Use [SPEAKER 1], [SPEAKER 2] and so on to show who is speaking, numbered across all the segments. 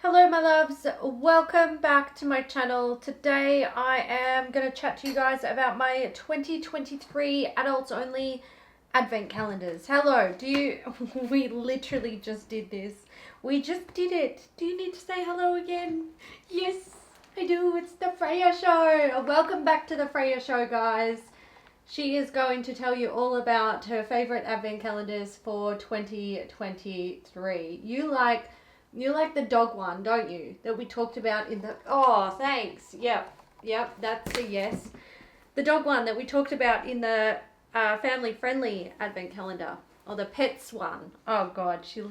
[SPEAKER 1] Hello my loves, welcome back to my channel. Today I am going to chat to you guys about my 2023 adults only advent calendars. Hello, we literally just did this. We just did it. Do you need to say hello again? Yes, I do. It's the Freya Show. Welcome back to the Freya Show, guys. She is going to tell you all about her favorite advent calendars for 2023. You like the dog one, don't you? That we talked about in the... Oh, thanks. Yep, that's a yes. The dog one that we talked about in the family-friendly advent calendar. Or the pets one. Oh, God. She got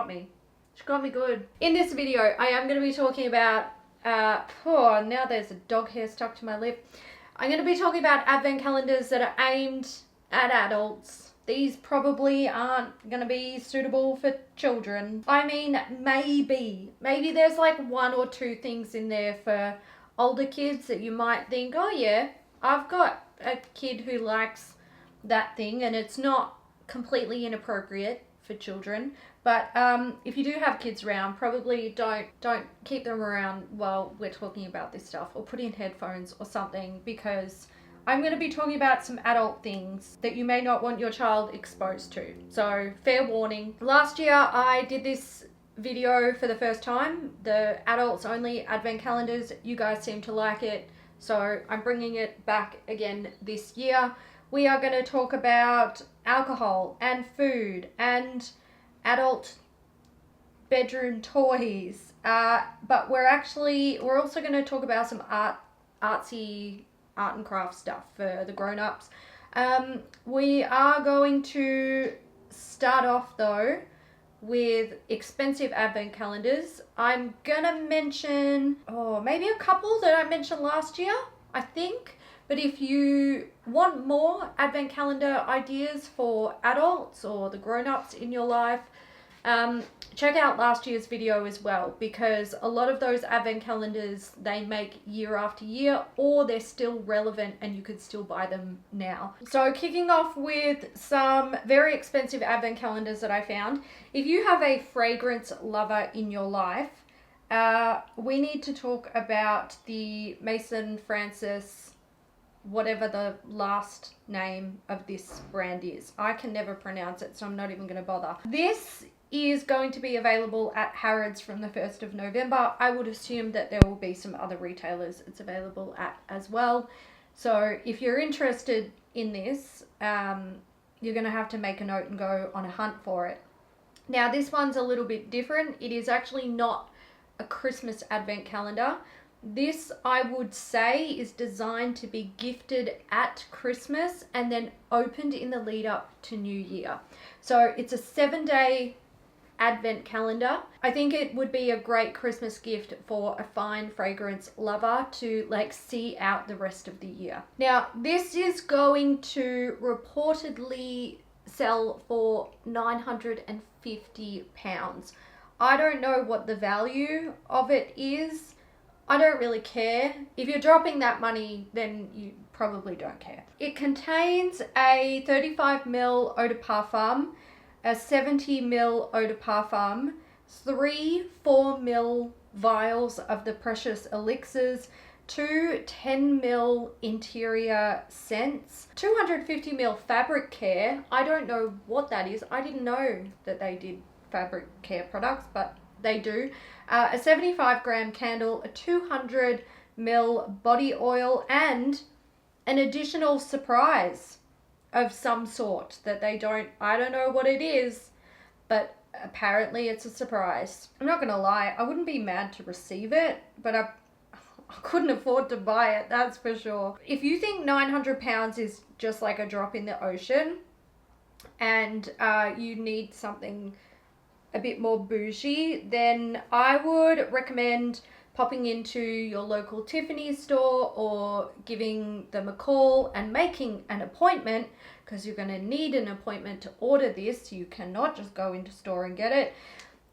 [SPEAKER 1] me. She got me good. In this video, I am going to be talking about... now there's a dog hair stuck to my lip. I'm going to be talking about advent calendars that are aimed at adults. These probably aren't going to be suitable for children. I mean, maybe there's like one or two things in there for older kids that you might think, oh yeah, I've got a kid who likes that thing and it's not completely inappropriate for children. But if you do have kids around, probably don't keep them around while we're talking about this stuff, or put in headphones or something, because I'm going to be talking about some adult things that you may not want your child exposed to. So fair warning. Last year I did this video for the first time, the adults only advent calendars. You guys seem to like it, so I'm bringing it back again this year. We are going to talk about alcohol and food and adult bedroom toys, but we're also going to talk about some artsy art and craft stuff for the grown-ups. We are going to start off though with expensive advent calendars. I'm gonna mention maybe a couple that I mentioned last year, I think. But if you want more advent calendar ideas for adults or the grown-ups in your life, check out last year's video as well, because a lot of those advent calendars, they make year after year, or they're still relevant and you could still buy them now. So kicking off with some very expensive advent calendars that I found. If you have a fragrance lover in your life, we need to talk about the Maison Francis, whatever the last name of this brand is. I can never pronounce it, so I'm not even going to bother. This is going to be available at Harrods from the 1st of November. I would assume that there will be some other retailers it's available at as well. So if you're interested in this, you're going to have to make a note and go on a hunt for it. Now this one's a little bit different. It is actually not a Christmas advent calendar. This, I would say, is designed to be gifted at Christmas and then opened in the lead up to New Year. So it's a 7-day advent calendar. I think it would be a great Christmas gift for a fine fragrance lover to like see out the rest of the year. Now this is going to reportedly sell for £950. I don't know what the value of it is. I don't really care. If you're dropping that money, then you probably don't care. It contains a 35ml eau de parfum, a 70ml eau de parfum, 3 4ml vials of the precious elixirs, 2 10ml interior scents, 250ml fabric care. I don't know what that is. I didn't know that they did fabric care products, but they do. A 75-gram candle, a 200ml body oil, and an additional surprise of some sort that I don't know what it is, but apparently it's a surprise. I'm not gonna lie, I wouldn't be mad to receive it, but I couldn't afford to buy it, that's for sure. If you think £900 is just like a drop in the ocean and you need something a bit more bougie, then I would recommend popping into your local Tiffany store or giving them a call and making an appointment, because you're going to need an appointment to order this. You cannot just go into store and get it.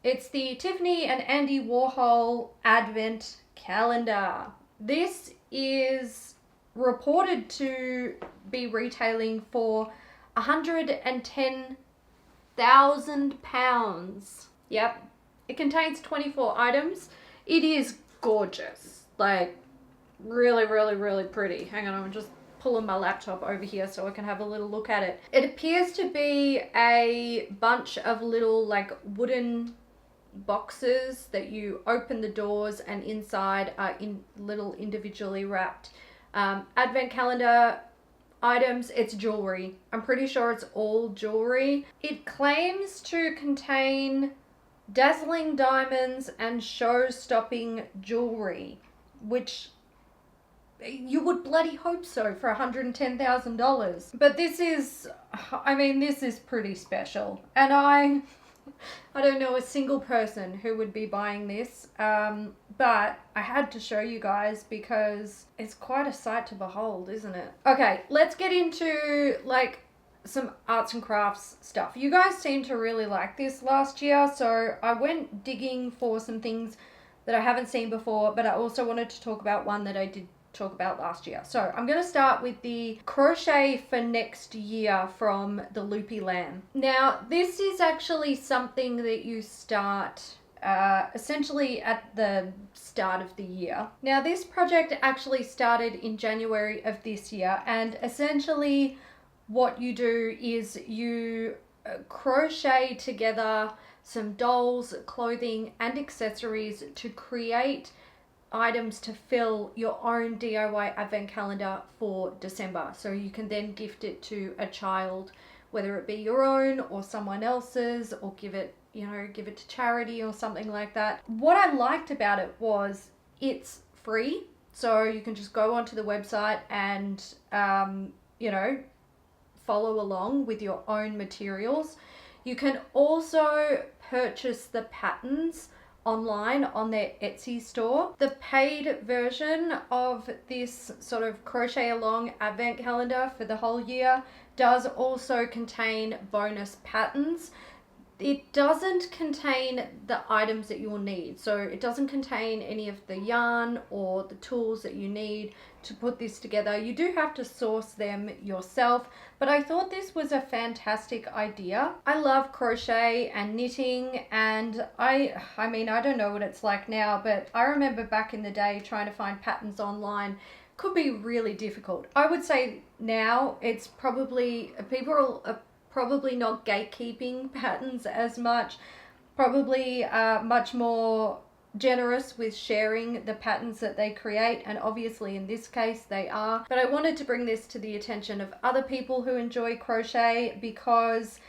[SPEAKER 1] It's the Tiffany and Andy Warhol Advent Calendar. This is reported to be retailing for £110,000. Yep, It contains 24 items. It is gorgeous. Like, really, really, really pretty. Hang on, I'm just pulling my laptop over here so I can have a little look at it. It appears to be a bunch of little like wooden boxes that you open the doors, and inside are in little individually wrapped advent calendar items. It's jewelry. I'm pretty sure it's all jewelry. It claims to contain dazzling diamonds and show-stopping jewelry, which you would bloody hope so for $110,000. But this is, I mean, this is pretty special. And I don't know a single person who would be buying this, but I had to show you guys because it's quite a sight to behold, isn't it? Okay, let's get into like some arts and crafts stuff. You guys seem to really like this last year, so I went digging for some things that I haven't seen before, but I also wanted to talk about one that I did talk about last year. So I'm going to start with the crochet for next year from the Loopy Lamb. Now, this is actually something that you start essentially at the start of the year. Now, this project actually started in January of this year, and essentially what you do is you crochet together some dolls, clothing, and accessories to create items to fill your own DIY advent calendar for December. So you can then gift it to a child, whether it be your own or someone else's, or give it to charity or something like that. What I liked about it was it's free. So you can just go onto the website and, follow along with your own materials. You can also purchase the patterns online on their Etsy store. The paid version of this sort of crochet along advent calendar for the whole year does also contain bonus patterns. It doesn't contain the items that you will need. So it doesn't contain any of the yarn or the tools that you need to put this together. You do have to source them yourself, but I thought this was a fantastic idea. I love crochet and knitting, and I mean, I don't know what it's like now, but I remember back in the day trying to find patterns online could be really difficult. I would say now it's probably, people are probably not gatekeeping patterns as much, probably much more generous with sharing the patterns that they create, and obviously in this case they are. But I wanted to bring this to the attention of other people who enjoy crochet, because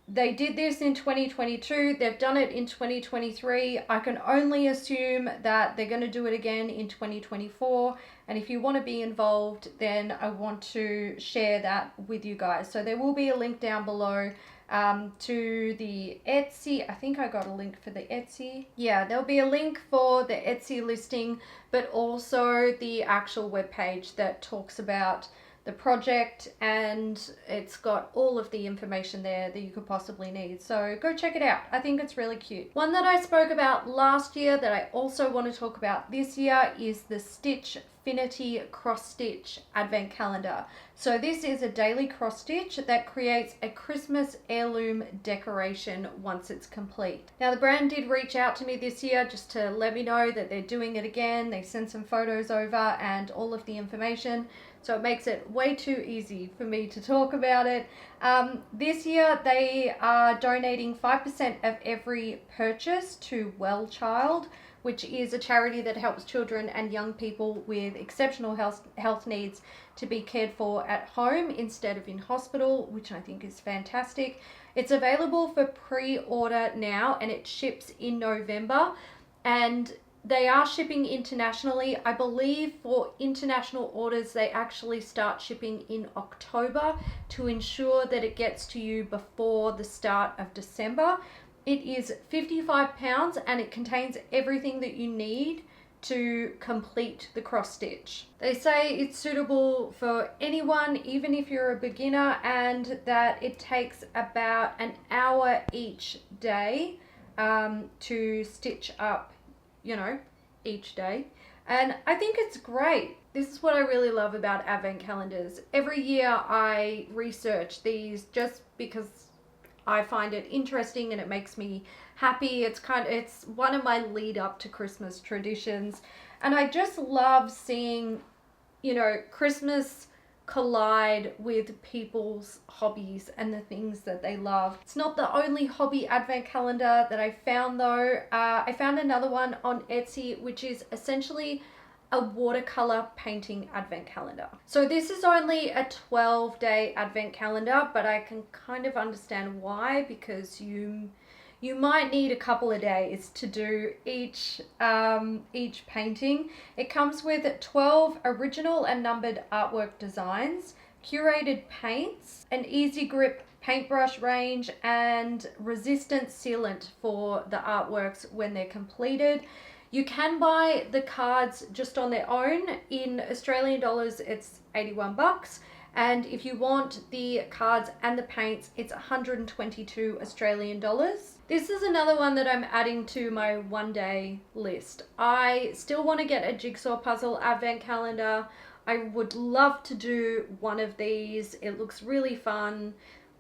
[SPEAKER 1] they did this in 2022, they've done it in 2023. I can only assume that they're going to do it again in 2024. And if you want to be involved, then I want to share that with you guys. So there will be a link down below to the Etsy. I think I got a link for the Etsy. Yeah, there'll be a link for the Etsy listing, but also the actual webpage that talks about the project, and it's got all of the information there that you could possibly need. So go check it out. I think it's really cute. One that I spoke about last year that I also want to talk about this year is the Stitchfinity cross stitch advent calendar. So this is a daily cross stitch that creates a Christmas heirloom decoration once it's complete. Now, the brand did reach out to me this year just to let me know that they're doing it again. They sent some photos over and all of the information, so it makes it way too easy for me to talk about it. This year they are donating 5% of every purchase to Well Child, which is a charity that helps children and young people with exceptional health needs to be cared for at home instead of in hospital, which I think is fantastic. It's available for pre-order now, and it ships in November, and they are shipping internationally. I believe for international orders, they actually start shipping in October to ensure that it gets to you before the start of December. It is £55 and it contains everything that you need to complete the cross stitch. They say it's suitable for anyone, even if you're a beginner, and that it takes about an hour each day to stitch up, each day. And I think it's great. This is what I really love about advent calendars. Every year I research these just because I find it interesting and it makes me happy. It's one of my lead up to Christmas traditions. And I just love seeing, you know, Christmas collide with people's hobbies and the things that they love. It's not the only hobby advent calendar that I found though. I found another one on Etsy, which is essentially a watercolor painting advent calendar. So this is only a 12-day advent calendar, but I can kind of understand why, because you might need a couple of days to do each painting. It comes with 12 original and numbered artwork designs, curated paints, an easy grip paintbrush range, and resistant sealant for the artworks when they're completed. You can buy the cards just on their own. In Australian dollars, it's 81 bucks. And if you want the cards and the paints, it's 122 Australian dollars. This is another one that I'm adding to my one-day list. I still want to get a jigsaw puzzle advent calendar. I would love to do one of these. It looks really fun.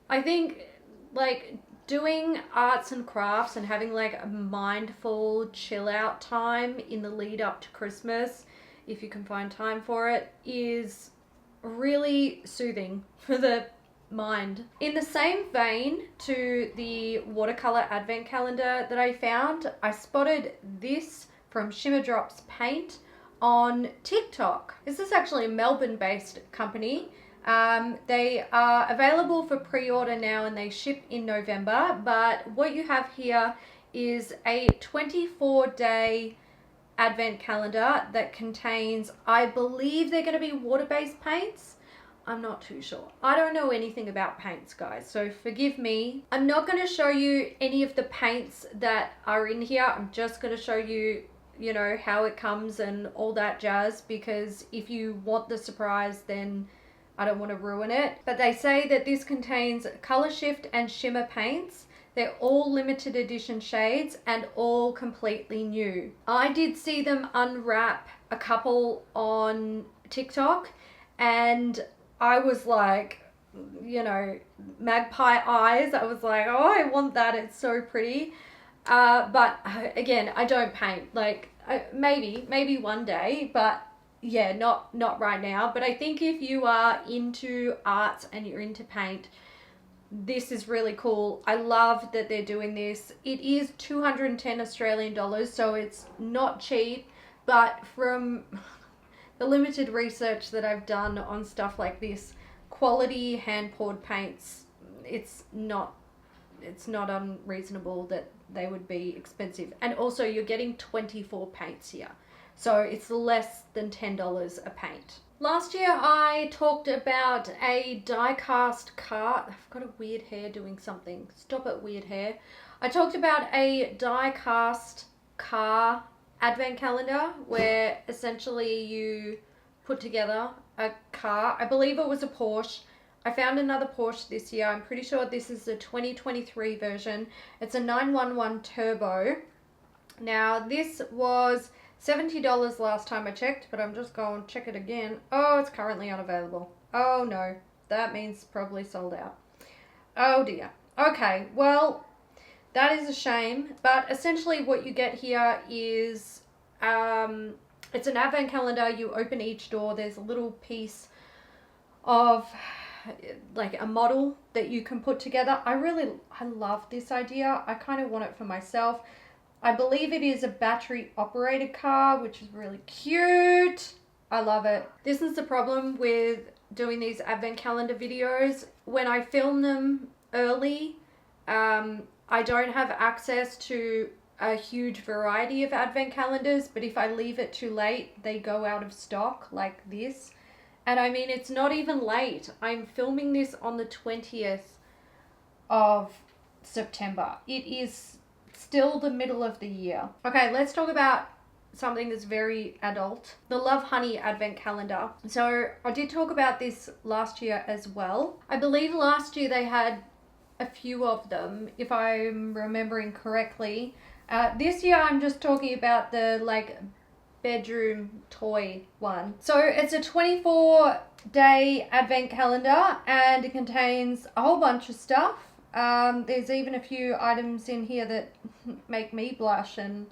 [SPEAKER 1] I think like doing arts and crafts and having like a mindful chill out time in the lead up to Christmas, if you can find time for it, is really soothing for the mind. In the same vein to the watercolor advent calendar that I found, I spotted this from Shimmer Drops Paint on TikTok. This is actually a Melbourne-based company. They are available for pre-order now and they ship in November, but what you have here is a 24-day advent calendar that contains, I believe they're going to be water-based paints. I'm not too sure. I don't know anything about paints, guys, so forgive me. I'm not going to show you any of the paints that are in here. I'm just going to show you, you know, how it comes and all that jazz, because if you want the surprise, then I don't want to ruin it. But they say that this contains color shift and shimmer paints. They're all limited edition shades and all completely new. I did see them unwrap a couple on TikTok and I was like, you know, magpie eyes. I was like, oh, I want that. It's so pretty. But again, I don't paint. Like maybe one day, but yeah, not right now. But I think if you are into arts and you're into paint, this is really cool. I love that they're doing this. It is 210 Australian dollars, so it's not cheap, but from the limited research that I've done on stuff like this, quality hand poured paints, it's not unreasonable that they would be expensive. And also you're getting 24 paints here, so it's less than $10 a paint. Last year I talked about a die cast car. I've got a weird hair doing something. Stop it, weird hair. I talked about a die cast car advent calendar where essentially you put together a car. I believe it was a Porsche. I found another Porsche this year. I'm pretty sure this is the 2023 version. It's a 911 Turbo. Now this was $70 last time I checked, but I'm just going to check it again. Oh, it's currently unavailable. Oh no, that means probably sold out. Oh dear. Okay, well, that is a shame, but essentially what you get here is it's an advent calendar. You open each door, there's a little piece of like a model that you can put together. I love this idea. I kind of want it for myself. I believe it is a battery operated car, which is really cute. I love it. This is the problem with doing these advent calendar videos. When I film them early, I don't have access to a huge variety of advent calendars, but if I leave it too late, they go out of stock like this. And I mean, it's not even late. I'm filming this on the 20th of September. It is still the middle of the year. Okay, let's talk about something that's very adult. The Love Honey Advent Calendar. So I did talk about this last year as well. I believe last year they had a few of them, if I'm remembering correctly. This year I'm just talking about the like bedroom toy one. So it's a 24-day advent calendar and it contains a whole bunch of stuff. There's even a few items in here that make me blush, and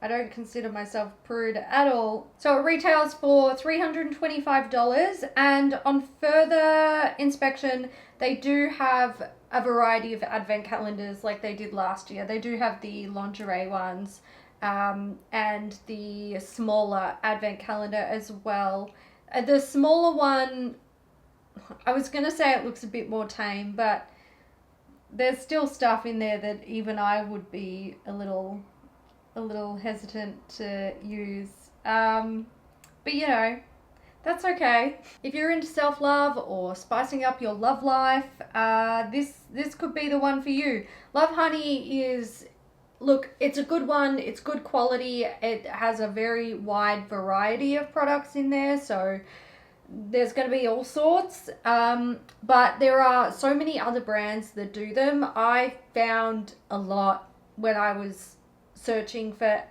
[SPEAKER 1] I don't consider myself prude at all. So it retails for $325, and on further inspection, they do have a variety of advent calendars like they did last year. They do have the lingerie ones, and the smaller advent calendar as well. The smaller one, I was going to say it looks a bit more tame, but there's still stuff in there that even I would be a little hesitant to use. But you know, that's okay. If you're into self-love or spicing up your love life, this could be the one for you. Love Honey is, look, it's a good one. It's good quality. It has a very wide variety of products in there, so there's going to be all sorts, but there are so many other brands that do them. I found a lot when I was searching for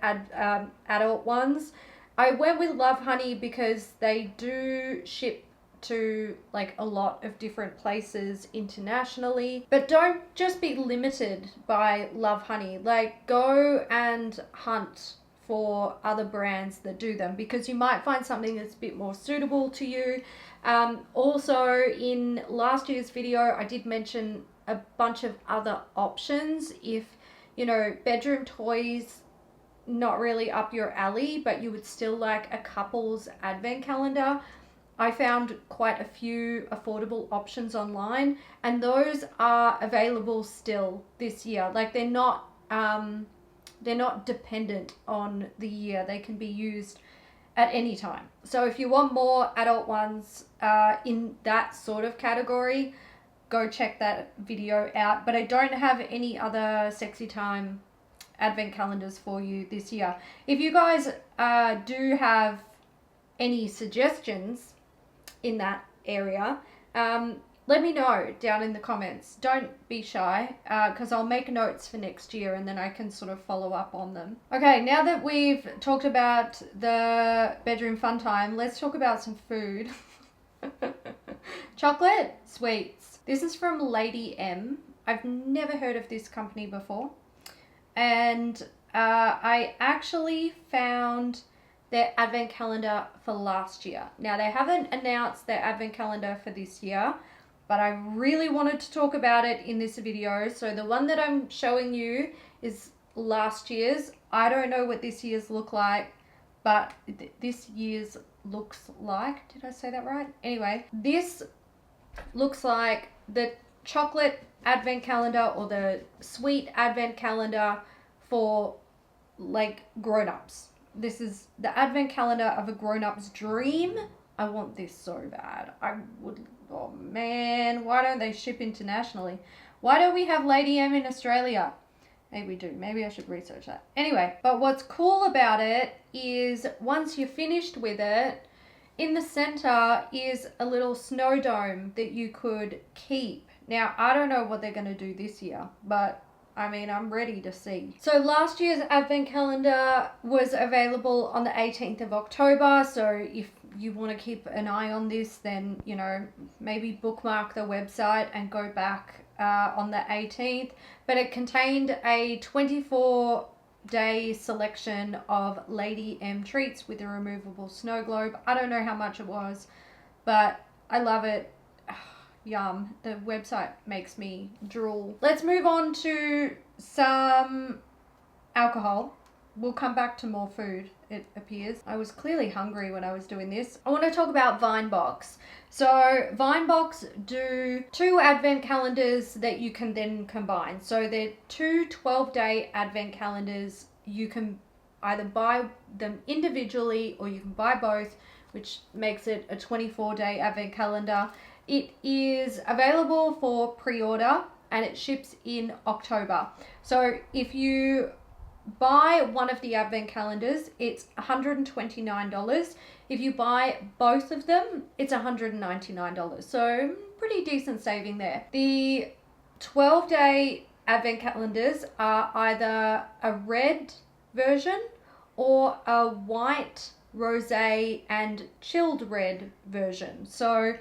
[SPEAKER 1] adult ones. I went with Love Honey because they do ship to like a lot of different places internationally, but don't just be limited by Love Honey. Like, go and hunt for other brands that do them, because you might find something that's a bit more suitable to you. Also, in last year's video, I did mention a bunch of other options. If, you know, bedroom toys, not really up your alley, but you would still like a couple's advent calendar, I found quite a few affordable options online, and those are available still this year. Like, they're not dependent on the year. They can be used at any time. So if you want more adult ones in that sort of category, go check that video out. But I don't have any other Sexy Time advent calendars for you this year. If you guys do have any suggestions in that area, let me know down in the comments. Don't be shy, because I'll make notes for next year and then I can sort of follow up on them. Okay, now that we've talked about the bedroom fun time, let's talk about some food. Chocolate sweets. This is from Lady M. I've never heard of this company before. And I actually found their advent calendar for last year. Now, they haven't announced their advent calendar for this year, but I really wanted to talk about it in this video. So the one that I'm showing you is last year's. I don't know what this year's look like, but this year's looks like, did I say that right? Anyway, this looks like the chocolate advent calendar, or the sweet advent calendar for like grown-ups. This is the advent calendar of a grown-up's dream. I want this so bad. I would, oh man, why don't they ship internationally? Why don't we have Lady M in Australia? Maybe we do. Maybe I should research that. Anyway, but what's cool about it is once you're finished with it, in the center is a little snow dome that you could keep. Now, I don't know what they're going to do this year, but I mean, I'm ready to see. So last year's advent calendar was available on the 18th of October. So if you want to keep an eye on this, then, you know, maybe bookmark the website and go back on the 18th. But it contained a 24-day selection of Lady M treats with a removable snow globe. I don't know how much it was, but I love it. Yum. The website makes me drool. Let's move on to some alcohol. We'll come back to more food, it appears. I was clearly hungry when I was doing this. I want to talk about Vinebox. So Vinebox do 2 advent calendars that you can then combine. So they're 2 12-day advent calendars. You can either buy them individually or you can buy both, which makes it a 24-day advent calendar. It is available for pre-order and it ships in October. So if you buy one of the advent calendars, it's $129. If you buy both of them, it's $199. So pretty decent saving there. The 12-day advent calendars are either a red version or a white, rosé and chilled red version. So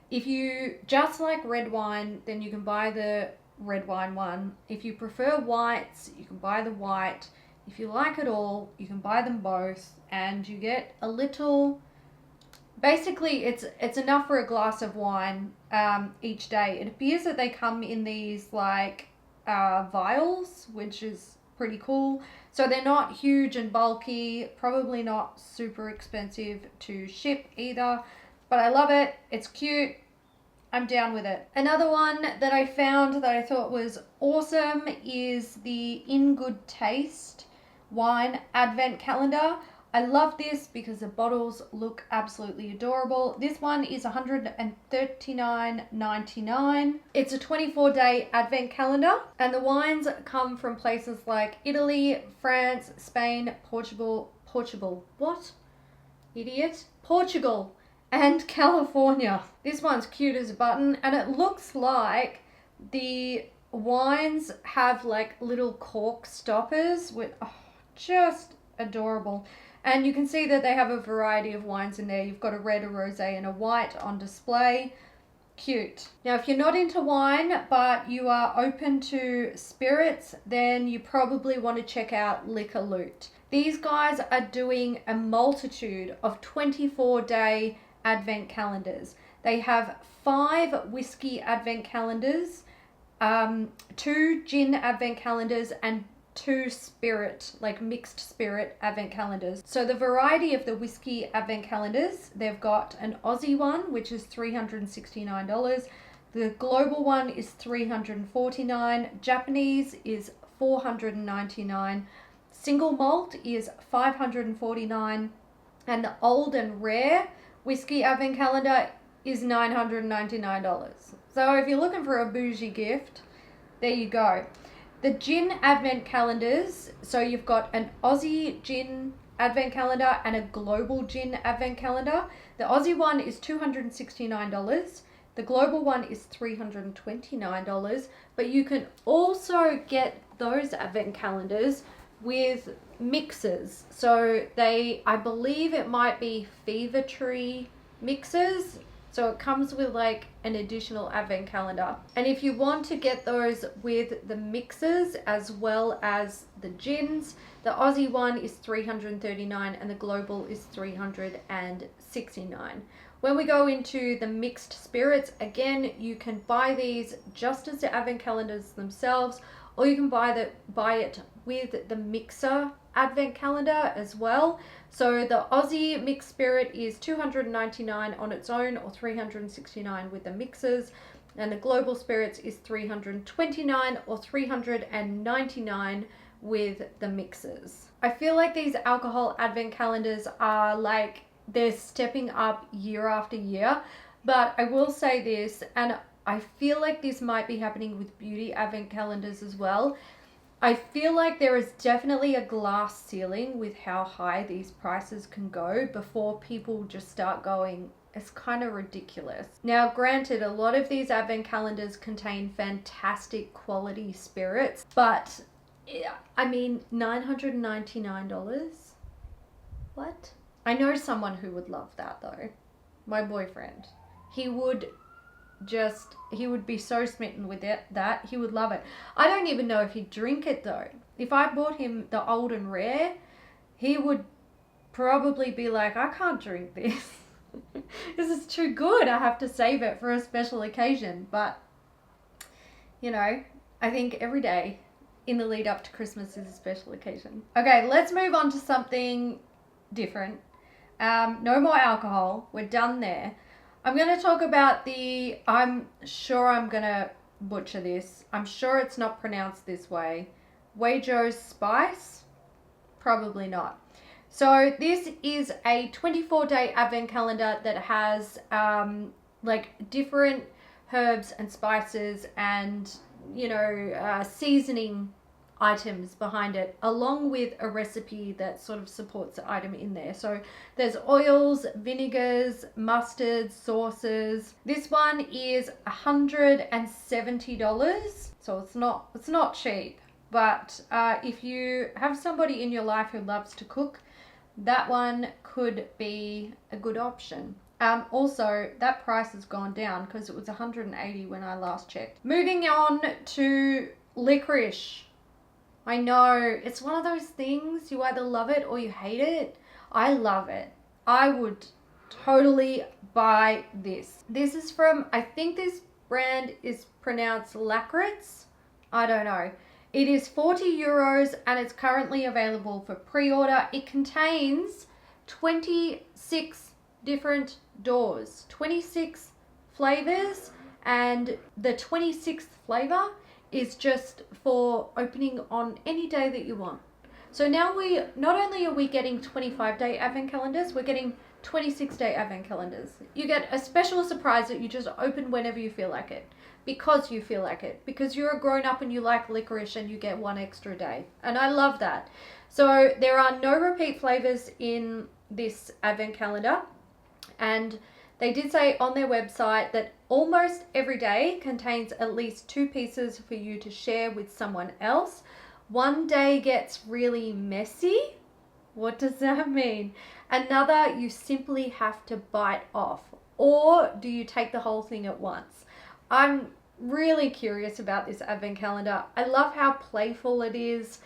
[SPEAKER 1] if you just like red wine, then you can buy the red wine one. If you prefer whites, you can buy the white. If you like it all, you can buy them both, and you get a little, basically it's enough for a glass of wine each day. It appears that they come in these like vials, which is pretty cool. So they're not huge and bulky, probably not super expensive to ship either, but I love it. It's cute. I'm down with it. Another one that I found that I thought was awesome is the In Good Taste wine advent calendar. I love this because the bottles look absolutely adorable. This one is $139.99. It's a 24-day advent calendar, and the wines come from places like Italy, France, Spain, Portugal, what? Idiot? Portugal and California. This one's cute as a button, and it looks like the wines have like little cork stoppers with, just adorable. And you can see that they have a variety of wines in there. You've got a red, a rosé, and a white on display. Cute. Now, if you're not into wine, but you are open to spirits, then you probably want to check out Liquor Loot. These guys are doing a multitude of 24-day advent calendars. They have 5 whiskey advent calendars, 2 gin advent calendars, and 2 spirit, like mixed spirit advent calendars. So the variety of the whiskey advent calendars, they've got an Aussie one, which is $369. The global one is $349. Japanese is $499. Single malt is $549. And the old and rare whiskey advent calendar is $999. So if you're looking for a bougie gift, there you go. The gin advent calendars, so you've got an Aussie gin advent calendar and a global gin advent calendar. The Aussie one is $269. The global one is $329. But you can also get those advent calendars with mixes. So I believe it might be Fever Tree mixes. So it comes with like an additional advent calendar. And if you want to get those with the mixes as well as the gins, the Aussie one is $339 and the global is $369. When we go into the mixed spirits, again, you can buy these just as the advent calendars themselves, or you can buy it with the mixer advent calendar as well. So the Aussie mixed spirit is $299 on its own, or $369 with the mixers, and the global spirits is $329 or $399 with the mixers. I feel like these alcohol advent calendars are like, they're stepping up year after year, but I will say this, and I feel like this might be happening with beauty advent calendars as well. I feel like there is definitely a glass ceiling with how high these prices can go before people just start going, it's kind of ridiculous. Now, granted, a lot of these advent calendars contain fantastic quality spirits, but I mean, $999? What? I know someone who would love that though. My boyfriend. He would be so smitten with that he would love it. I don't even know if he'd drink it though. If I bought him the old and rare, he would probably be like, I can't drink this. This is too good. I have to save it for a special occasion. But, you know, I think every day in the lead up to Christmas is a special occasion. Okay, let's move on to something different. No more alcohol. We're done there. I'm going to talk about I'm sure I'm going to butcher this. I'm sure it's not pronounced this way. Wajos spice? Probably not. So this is a 24-day advent calendar that has like different herbs and spices and, you know, seasoning items behind it, along with a recipe that sort of supports the item in there. So there's oils, vinegars, mustards, sauces. This one is $170, so it's not cheap. But if you have somebody in your life who loves to cook, that one could be a good option. Also, that price has gone down because it was 180 when I last checked. Moving on to Liquorice. I know, it's one of those things, you either love it or you hate it. I love it. I would totally buy this. This is from, I think this brand is pronounced Lariats. I don't know. It is 40 euros and it's currently available for pre-order. It contains 26 different doors, 26 flavors, and the 26th flavor is just for opening on any day that you want. So now we not only are we getting 25-day advent calendars, we're getting 26-day advent calendars. You get a special surprise that you just open whenever you feel like it, because you feel like it, because you're a grown-up and you like licorice and you get one extra day. And I love that. So there are no repeat flavors in this advent calendar, and they did say on their website that almost every day contains at least 2 pieces for you to share with someone else. One day gets really messy. What does that mean? Another you simply have to bite off. Or do you take the whole thing at once? I'm really curious about this advent calendar. I love how playful it is.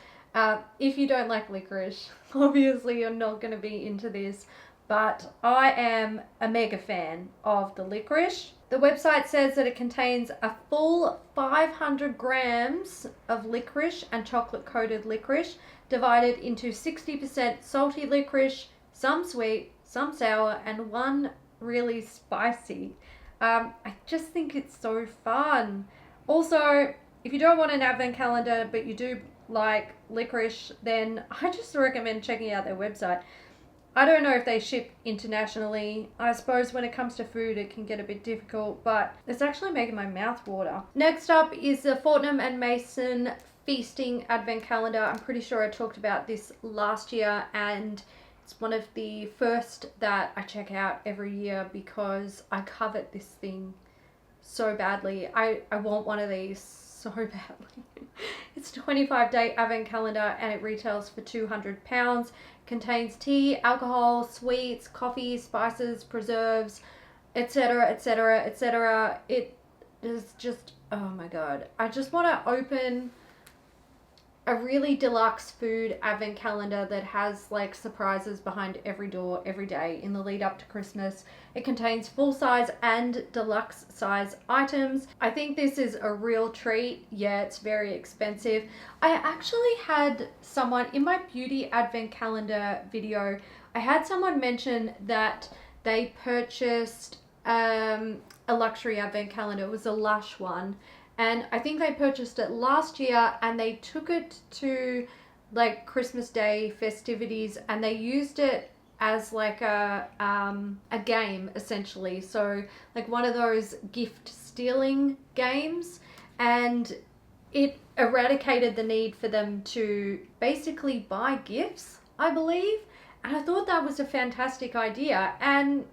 [SPEAKER 1] If you don't like licorice, obviously you're not going to be into this. But I am a mega fan of the licorice. The website says that it contains a full 500 grams of licorice and chocolate coated licorice, divided into 60% salty licorice, some sweet, some sour, and one really spicy. I just think it's so fun. Also, if you don't want an advent calendar but you do like licorice, then I just recommend checking out their website. I don't know if they ship internationally. I suppose when it comes to food it can get a bit difficult, but it's actually making my mouth water. Next up is the Fortnum and Maison Feasting Advent Calendar. I'm pretty sure I talked about this last year, and it's one of the first that I check out every year because I covet this thing so badly. I want one of these so badly. It's a 25-day advent calendar and it retails for £200. Contains tea, alcohol, sweets, coffee, spices, preserves, etc, etc, etc. It is just, oh my god. I just want to open a really deluxe food advent calendar that has like surprises behind every door every day in the lead up to Christmas. It contains full size and deluxe size items. I think this is a real treat. Yeah, it's very expensive. I actually had someone in my beauty advent calendar video, I had someone mention that they purchased a luxury advent calendar. It was a Lush one. And I think they purchased it last year and they took it to like Christmas Day festivities and they used it as like a game essentially. So like one of those gift stealing games, and it eradicated the need for them to basically buy gifts, I believe. And I thought that was a fantastic idea. And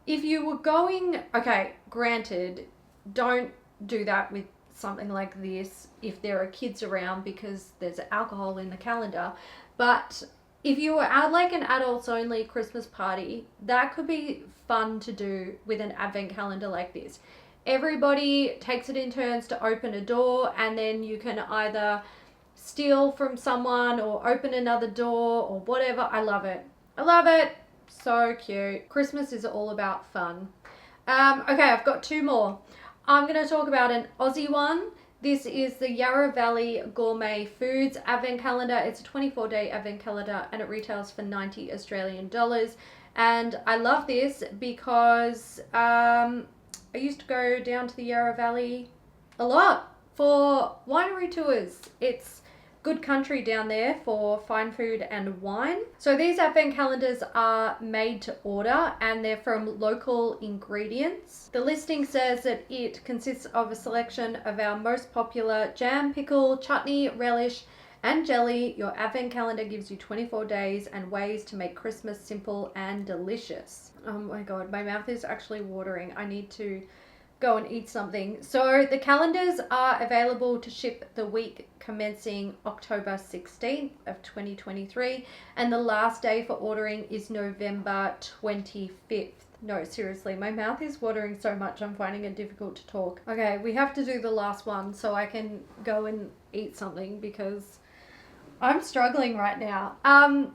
[SPEAKER 1] if you were going, okay, granted, don't do that with something like this if there are kids around because there's alcohol in the calendar. But if you were at like an adults only Christmas party, that could be fun to do with an advent calendar like this. Everybody takes it in turns to open a door, and then you can either steal from someone or open another door or whatever. I love it. I love it. So cute. Christmas is all about fun. Okay, I've got 2 more. I'm going to talk about an Aussie one. This is the Yarra Valley Gourmet Foods Advent Calendar. It's a 24-day Advent Calendar and it retails for 90 Australian dollars. And I love this because I used to go down to the Yarra Valley a lot for winery tours. It's good country down there for fine food and wine. So these advent calendars are made to order and they're from local ingredients. The listing says that it consists of a selection of our most popular jam, pickle, chutney, relish, and jelly. Your advent calendar gives you 24 days and ways to make Christmas simple and delicious. Oh my god, my mouth is actually watering. I need to go and eat something. So the calendars are available to ship the week commencing October 16th of 2023, and the last day for ordering is November 25th. No, seriously, my mouth is watering so much I'm finding it difficult to talk. Okay, we have to do the last one so I can go and eat something because I'm struggling right now.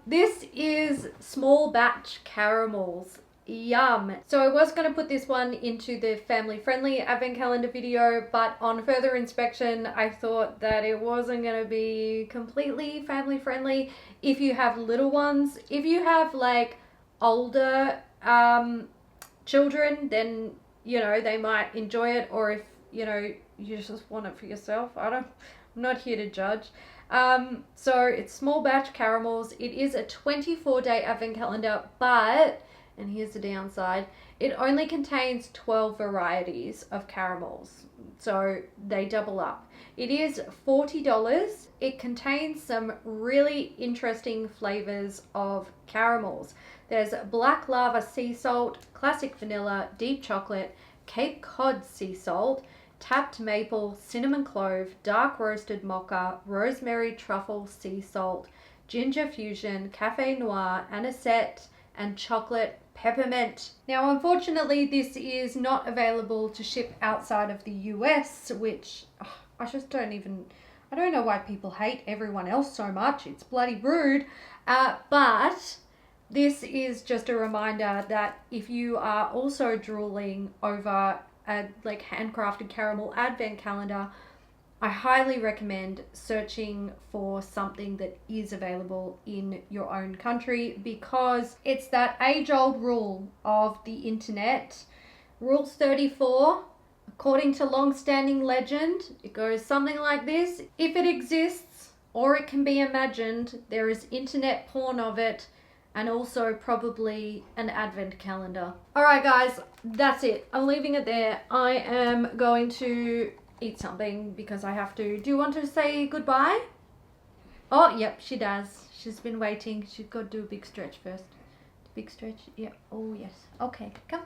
[SPEAKER 1] This is small batch caramels. Yum. So I was going to put this one into the family friendly advent calendar video, but on further inspection I thought that it wasn't going to be completely family friendly if you have little ones. If you have like older children, then you know they might enjoy it, or if you know you just want it for yourself. I'm not here to judge. So it's small batch caramels. It is a 24-day advent calendar, but, and here's the downside, it only contains 12 varieties of caramels, so they double up. It is $40. It contains some really interesting flavors of caramels. There's black lava sea salt, classic vanilla, deep chocolate, Cape Cod sea salt, tapped maple, cinnamon clove, dark roasted mocha, rosemary truffle sea salt, ginger fusion, cafe noir, anisette, and chocolate peppermint. Now, unfortunately, this is not available to ship outside of the US, which I just don't know why people hate everyone else so much. It's bloody rude. But this is just a reminder that if you are also drooling over a like handcrafted caramel advent calendar, I highly recommend searching for something that is available in your own country, because it's that age-old rule of the internet. Rule 34, according to long-standing legend, it goes something like this: if it exists or it can be imagined, there is internet porn of it, and also probably an advent calendar. Alright guys, that's it. I'm leaving it there. I am going to eat something because I have to. Do you want to say goodbye? Oh, yep, she does. She's been waiting. She's got to do a big stretch first. Big stretch? Yeah. Oh, yes. Okay, come.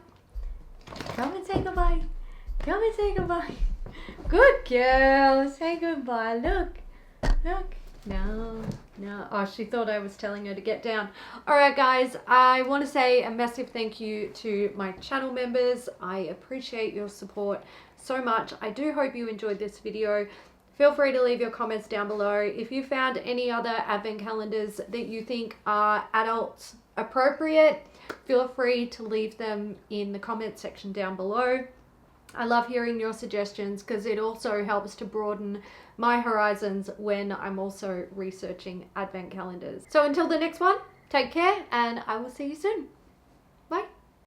[SPEAKER 1] Come and say goodbye. Come and say goodbye. Good girl. Say goodbye. Look. Look. No. Oh, she thought I was telling her to get down. Alright guys, I want to say a massive thank you to my channel members. I appreciate your support so much. I do hope you enjoyed this video. Feel free to leave your comments down below. If you found any other advent calendars that you think are adult appropriate, feel free to leave them in the comment section down below. I love hearing your suggestions because it also helps to broaden my horizons when I'm also researching advent calendars. So until the next one, take care and I will see you soon.